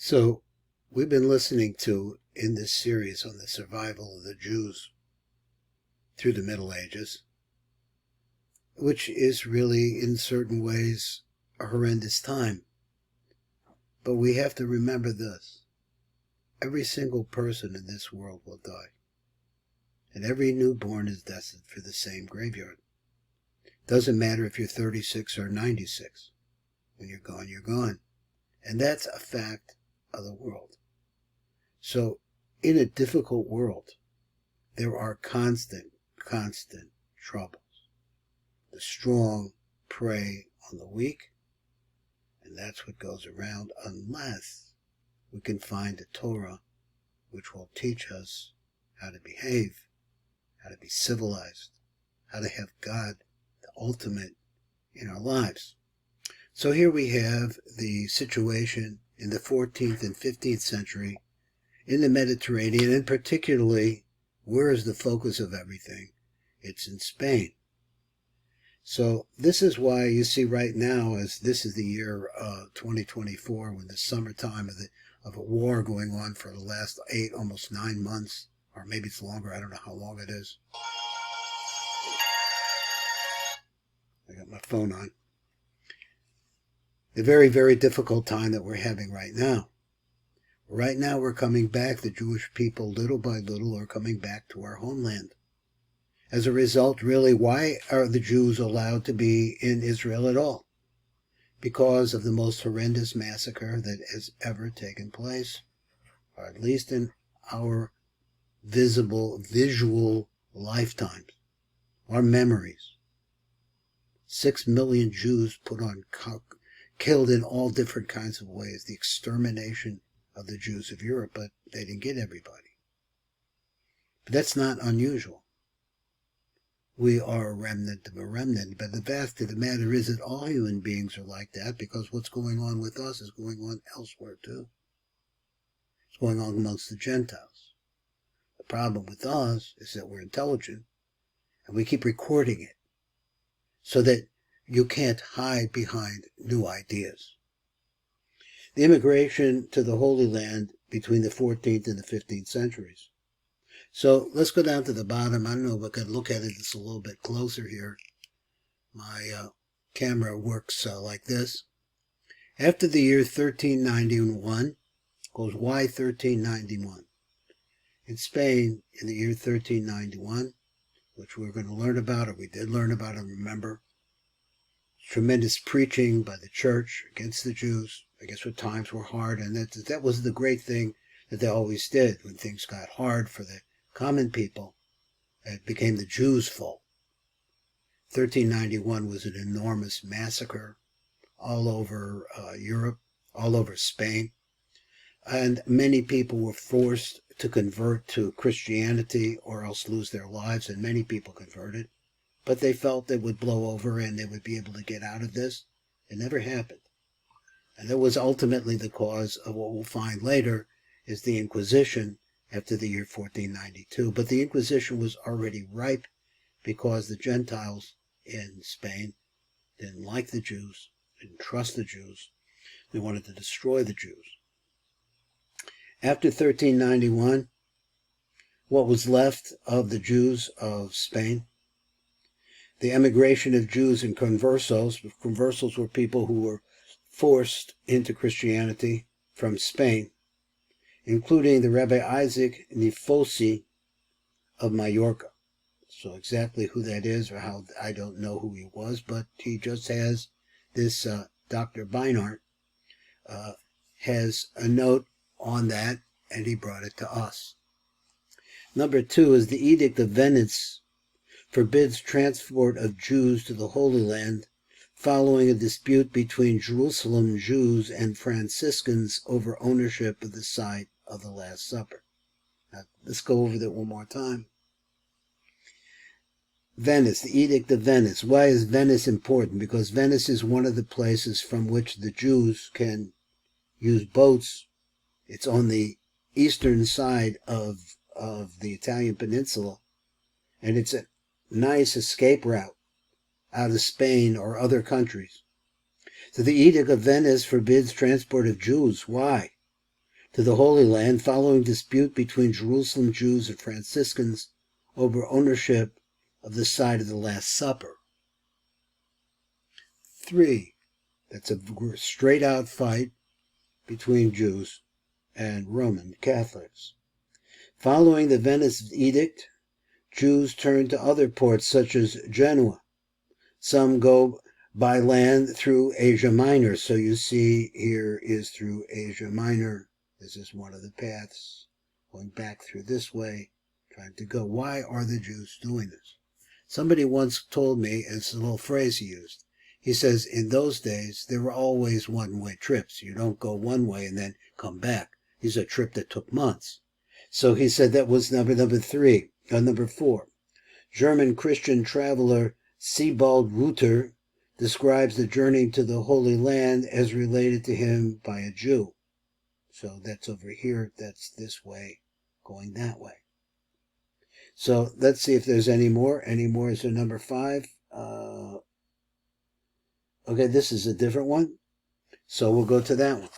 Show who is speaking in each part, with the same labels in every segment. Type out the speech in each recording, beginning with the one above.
Speaker 1: So, we've been listening to, in this series on the survival of the Jews through the Middle Ages, which is really, in certain ways, a horrendous time. But we have to remember this. Every single person in this world will die. And every newborn is destined for the same graveyard. Doesn't matter if you're 36 or 96. When you're gone, you're gone. And that's a fact of the world. So, in a difficult world, there are constant troubles. The strong prey on the weak, and that's what goes around unless we can find a Torah which will teach us how to behave, how to be civilized, how to have God, the ultimate, in our lives. So here we have the situation in the 14th and 15th century in the Mediterranean, and particularly, where is the focus of everything? It's in Spain. So this is why you see right now, as this is the year 2024, when the summertime of a war going on for the last 8, almost 9 months, or maybe it's longer, I don't know how long it is. I got my phone on. The very, very difficult time that we're having right now. Right now we're coming back, the Jewish people, little by little, are coming back to our homeland. As a result, really, why are the Jews allowed to be in Israel at all? Because of the most horrendous massacre that has ever taken place, or at least in our visual lifetimes, our memories. 6 million Jews killed in all different kinds of ways, the extermination of the Jews of Europe, but they didn't get everybody. But that's not unusual. We are a remnant of a remnant, but the fact of the matter is that all human beings are like that, because what's going on with us is going on elsewhere too. It's going on amongst the Gentiles. The problem with us is that we're intelligent, and we keep recording it, so that you can't hide behind new ideas. The immigration to the Holy Land between the 14th and the 15th centuries. So let's go down to the bottom. I don't know if I could look at it just a little bit closer here. My camera works like this. After the year 1391, goes why 1391? In Spain, in the year 1391, which we're going to learn about, or we did learn about and remember, tremendous preaching by the church against the Jews. I guess when times were hard, and that was the great thing that they always did. When things got hard for the common people, it became the Jews' fault. 1391 was an enormous massacre all over Europe, all over Spain, and many people were forced to convert to Christianity or else lose their lives, and many people converted. But they felt they would blow over and they would be able to get out of this. It never happened. And that was ultimately the cause of what we'll find later is the Inquisition after the year 1492. But the Inquisition was already ripe because the Gentiles in Spain didn't like the Jews, didn't trust the Jews. They wanted to destroy the Jews. After 1391, what was left of the Jews of Spain? The emigration of Jews in conversos. Conversos were people who were forced into Christianity from Spain, including the Rabbi Isaac Nifosi of Mallorca. So exactly who that is or how, I don't know who he was, but he just has this, Dr. BEINART has a note on that, and he brought it to us. Number 2 is the Edict of Venice forbids transport of Jews to the Holy Land following a dispute between Jerusalem Jews and Franciscans over ownership of the site of the Last Supper. Now, let's go over that one more time. Venice, the Edict of Venice. Why is Venice important? Because Venice is one of the places from which the Jews can use boats. It's on the eastern side of the Italian peninsula, and it's a nice escape route out of Spain or other countries. So the Edict of Venice forbids transport of Jews. Why? to the Holy Land following dispute between Jerusalem Jews and Franciscans over ownership of the site of the Last Supper. 3. That's a straight-out fight between Jews and Roman Catholics. Following the Venice Edict, Jews turned to other ports such as Genoa. Some go by land through Asia Minor. So you see here is through Asia Minor. This is one of the paths going back through this way, trying to go. Why are the Jews doing this? Somebody once told me, it's a little phrase he used. He says, in those days, there were always one-way trips. You don't go one way and then come back. This is a trip that took months. So he said that was number 4. German Christian traveler Sebald Reuter describes the journey to the Holy Land as related to him by a Jew. So that's over here, that's this way, going that way. So let's see if there's any more. Any more is there number 5. Okay, this is a different one. So we'll go to that one.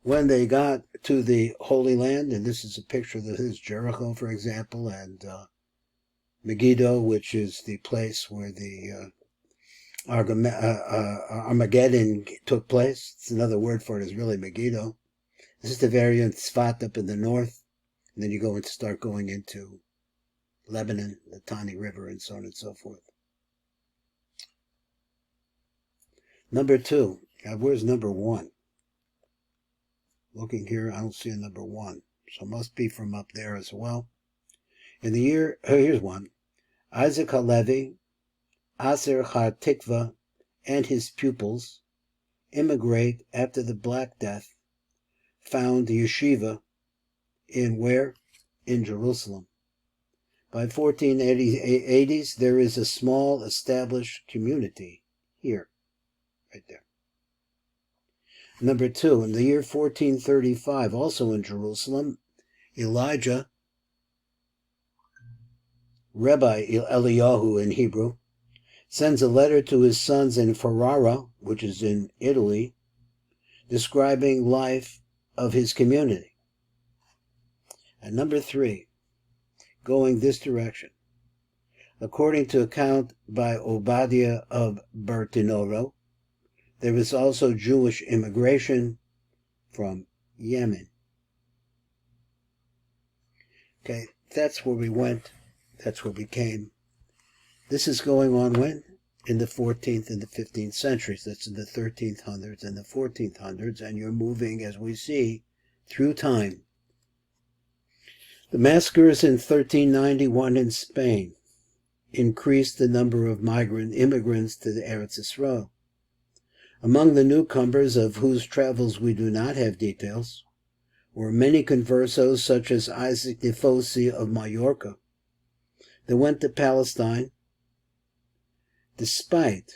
Speaker 1: When they got to the Holy Land, and this is a picture of his Jericho, for example, and Megiddo, which is the place where the Armageddon took place. It's another word for it is really Megiddo. This is the variant Tzfat up in the north. And then you go and start going into Lebanon, the Tani River, and so on and so forth. Number 2. Where's number 1? Looking here, I don't see a number 1. So it must be from up there as well. In the year, here's one. Isaac Halevi, Aser HaTikva, and his pupils immigrate after the Black Death, found the yeshiva in where? In Jerusalem. By 1480s, there is a small established community here, right there. Number 2, in the year 1435, also in Jerusalem, Elijah, Rabbi Eliyahu in Hebrew, sends a letter to his sons in Ferrara, which is in Italy, describing life of his community. And number 3, going this direction. According to account by Obadiah of Bartinoro, there was also Jewish immigration from Yemen. Okay, that's where we went. That's where we came. This is going on when? In the 14th and the 15th centuries. That's in the 1300s and the 1400s, and you're moving, as we see, through time. The massacres in 1391 in Spain increased the number of immigrants to the Eretz Yisrael. Among the newcomers, of whose travels we do not have details, were many conversos such as Isaac Nifosi of Mallorca, that went to Palestine despite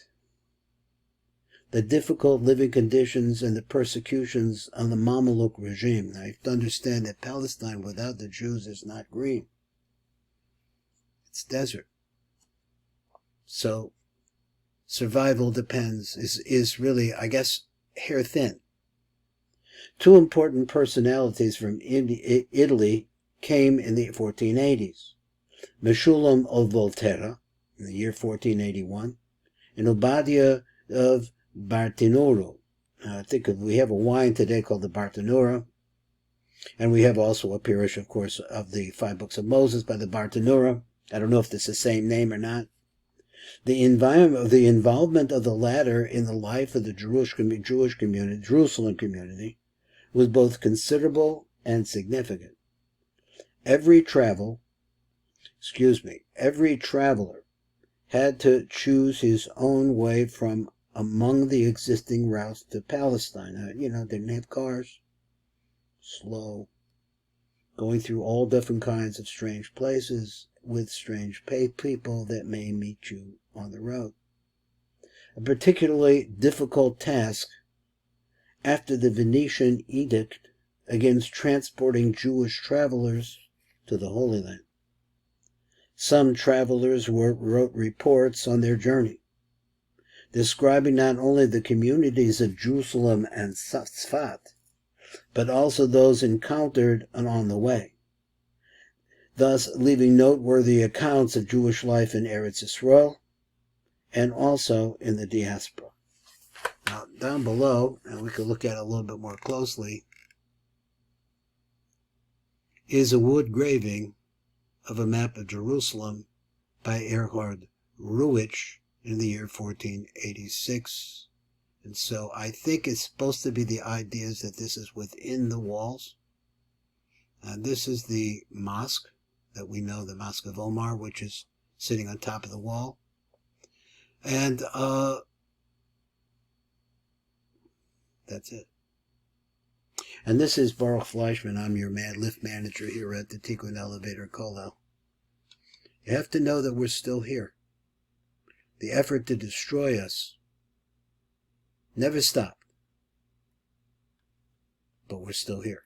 Speaker 1: the difficult living conditions and the persecutions of the Mameluke regime. Now you have to understand that Palestine without the Jews is not green. It's desert. So survival depends, is really, I guess, hair thin. 2 important personalities from Italy came in the 1480s. Meshulam of Volterra, in the year 1481, and Obadiah of Bartinoro. I think we have a wine today called the Bartinura, and we have also a parish, of course, of the 5 books of Moses by the Bartinura. I don't know if it's the same name or not. The involvement of the latter in the life of the Jewish community, Jerusalem community, was both considerable and significant. Every traveler had to choose his own way from among the existing routes to Palestine. Didn't have cars, slow, going through all different kinds of strange places with strange people that may meet you on the road. A particularly difficult task after the Venetian edict against transporting Jewish travelers to the Holy Land. Some travelers wrote reports on their journey, describing not only the communities of Jerusalem and Tzfat, but also those encountered on the way, thus leaving noteworthy accounts of Jewish life in Eretz Yisrael and also in the diaspora. Now, down below, and we can look at it a little bit more closely, is a wood graving of a map of Jerusalem by Erhard Ruwitsch in the year 1486. And so I think it's supposed to be the ideas that this is within the walls. And this is the mosque that we know, the Mosque of Omar, which is sitting on top of the wall. And that's it. And this is Baruch Fleischman. I'm your lift manager here at the Tikkun Elevator Kollel. You have to know that we're still here. The effort to destroy us never stopped. But we're still here.